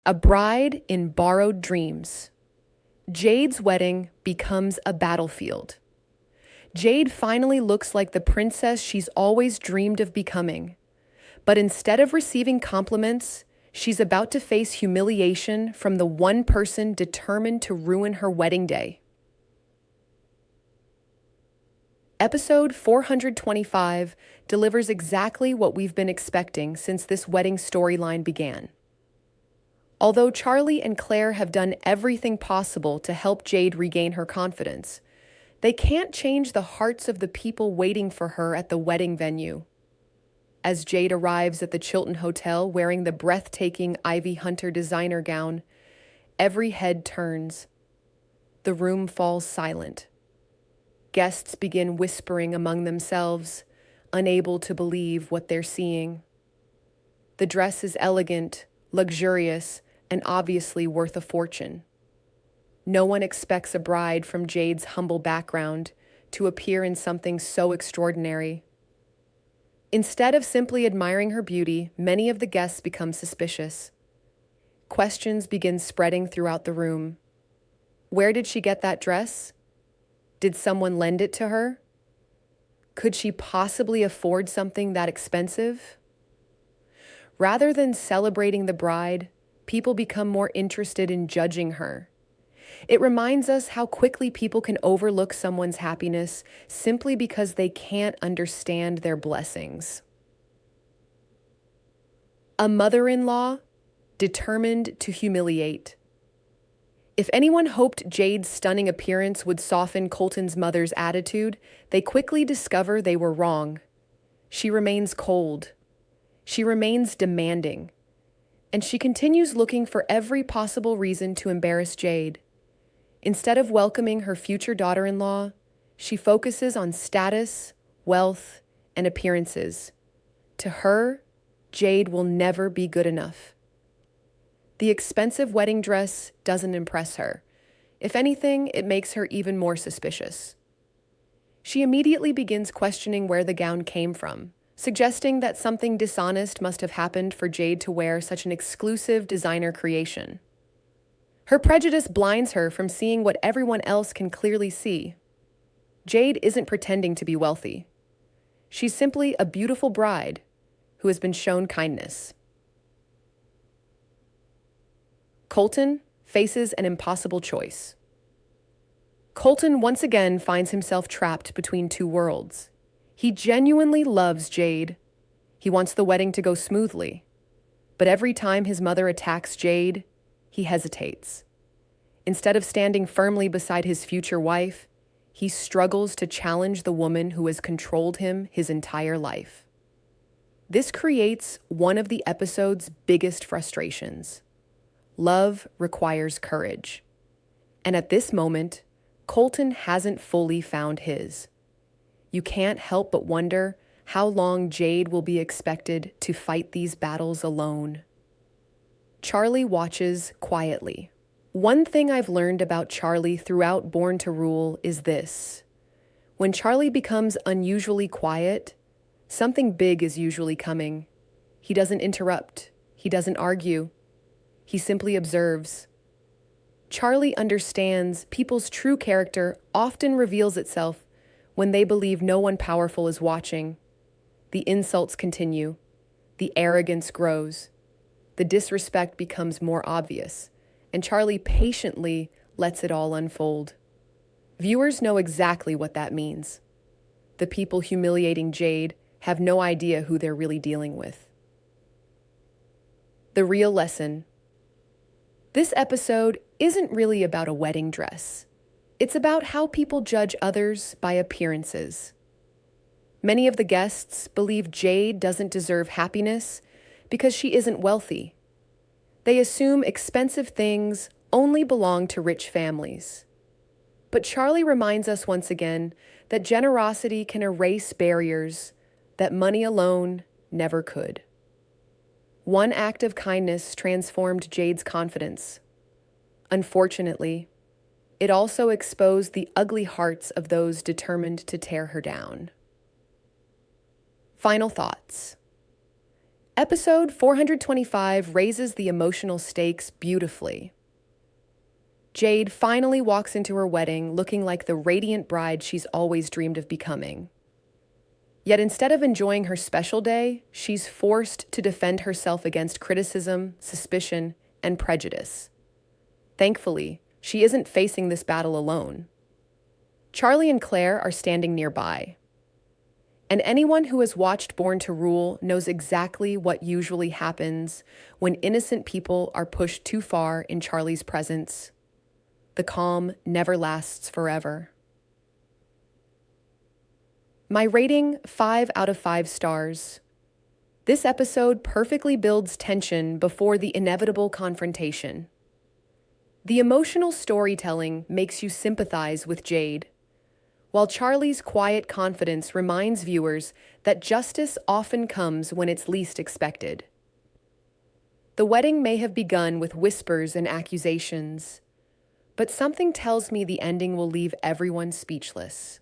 A bride in borrowed dreams. Jade's wedding becomes a battlefield. Jade finally looks like the princess she's always dreamed of becoming. But instead of receiving compliments, she's about to face humiliation from the one person determined to ruin her wedding day. Episode 425 delivers exactly what we've been expecting since this wedding storyline began. Although Charlie and Claire have done everything possible to help Jade regain her confidence, they can't change the hearts of the people waiting for her at the wedding venue. As Jade arrives at the Chilton Hotel wearing the breathtaking Ivy Hunter designer gown, every head turns. The room falls silent. Guests begin whispering among themselves, unable to believe what they're seeing. The dress is elegant, luxurious, and obviously worth a fortune. No one expects a bride from Jade's humble background to appear in something so extraordinary. Instead of simply admiring her beauty, many of the guests become suspicious. Questions begin spreading throughout the room. Where did she get that dress? Did someone lend it to her? Could she possibly afford something that expensive? Rather than celebrating the bride, people become more interested in judging her. It reminds us how quickly people can overlook someone's happiness simply because they can't understand their blessings. A mother-in-law determined to humiliate. If anyone hoped Jade's stunning appearance would soften Colton's mother's attitude, they quickly discover they were wrong. She remains cold. She remains demanding. And she continues looking for every possible reason to embarrass Jade. Instead of welcoming her future daughter-in-law, she focuses on status, wealth, and appearances. To her, Jade will never be good enough. The expensive wedding dress doesn't impress her. If anything, it makes her even more suspicious. She immediately begins questioning where the gown came from, suggesting that something dishonest must have happened for Jade to wear such an exclusive designer creation. Her prejudice blinds her from seeing what everyone else can clearly see. Jade isn't pretending to be wealthy. She's simply a beautiful bride who has been shown kindness. Colton faces an impossible choice. Colton once again finds himself trapped between two worlds. He genuinely loves Jade. He wants the wedding to go smoothly. But every time his mother attacks Jade, he hesitates. Instead of standing firmly beside his future wife, he struggles to challenge the woman who has controlled him his entire life. This creates one of the episode's biggest frustrations. Love requires courage. And at this moment, Colton hasn't fully found his. You can't help but wonder how long Jade will be expected to fight these battles alone. Charlie watches quietly. One thing I've learned about Charlie throughout Born to Rule is this. When Charlie becomes unusually quiet, something big is usually coming. He doesn't interrupt. He doesn't argue. He simply observes. Charlie understands people's true character often reveals itself when they believe no one powerful is watching. The insults continue. The arrogance grows. The disrespect becomes more obvious, and Charlie patiently lets it all unfold. Viewers know exactly what that means. The people humiliating Jade have no idea who they're really dealing with. The real lesson. This episode isn't really about a wedding dress. It's about how people judge others by appearances. Many of the guests believe Jade doesn't deserve happiness because she isn't wealthy. They assume expensive things only belong to rich families. But Charlie reminds us once again that generosity can erase barriers that money alone never could. One act of kindness transformed Jade's confidence. Unfortunately, it also exposed the ugly hearts of those determined to tear her down. Final thoughts. Episode 425 raises the emotional stakes beautifully. Jade finally walks into her wedding looking like the radiant bride she's always dreamed of becoming. Yet instead of enjoying her special day, she's forced to defend herself against criticism, suspicion, and prejudice. Thankfully, she isn't facing this battle alone. Charlie and Claire are standing nearby. And anyone who has watched Born to Rule knows exactly what usually happens when innocent people are pushed too far in Charlie's presence. The calm never lasts forever. My rating, 5 out of 5 stars. This episode perfectly builds tension before the inevitable confrontation. The emotional storytelling makes you sympathize with Jade, while Charlie's quiet confidence reminds viewers that justice often comes when it's least expected. The wedding may have begun with whispers and accusations, but something tells me the ending will leave everyone speechless.